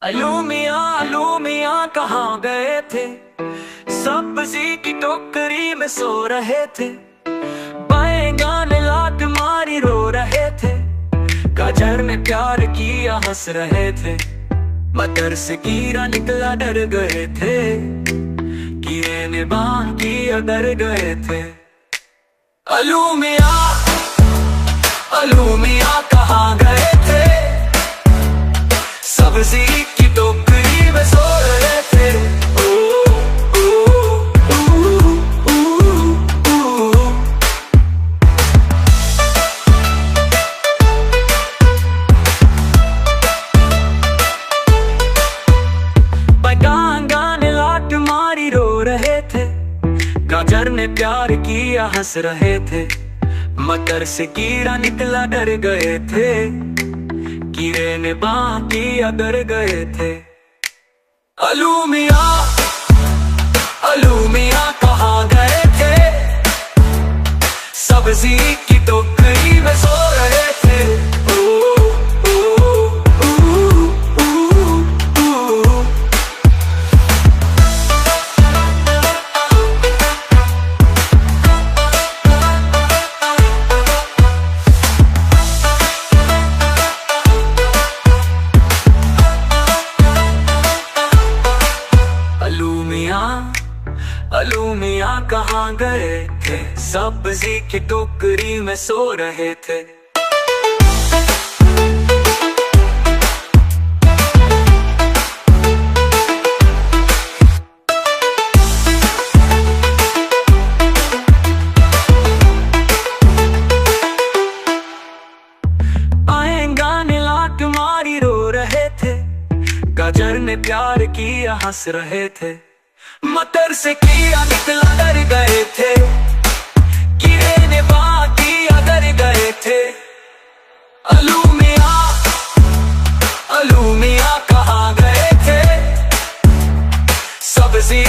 अलू मियाँ कहाँ गए थे? सब्जी की टोकरी में सो रहे थे। बैंगन लात मारी रो रहे थे। गाजर ने प्यार किया हंस रहे थे। मटर से कीड़ा निकला डर गए थे। कीड़े ने बांध किया डर गए थे। अलू मियाँ कहाँ गए थे? सब्जी की टोकरी में सो रहे थे। बैंगन ने लात मारी रो रहे थे। गाजर ने प्यार किया हंस रहे थे। मटर से कीड़ा निकला डर गए थे। कीड़े ने बांध किया डर गए थे। अलू मियाँ कहाँ गए थे? सब्जी की टोकरी में सो रहे थे। अलू मियाँ कहाँ गए थे? सब्जी की टोकरी में सो रहे थे। बैंगन ने लात मारी रो रहे थे। गाजर ने प्यार किया हंस रहे थे। मटर से कीड़ा निकला डर गए थे। कीड़े ने बांध किया डर गए थे। अलू मियाँ कहाँ गए थे? सब्जी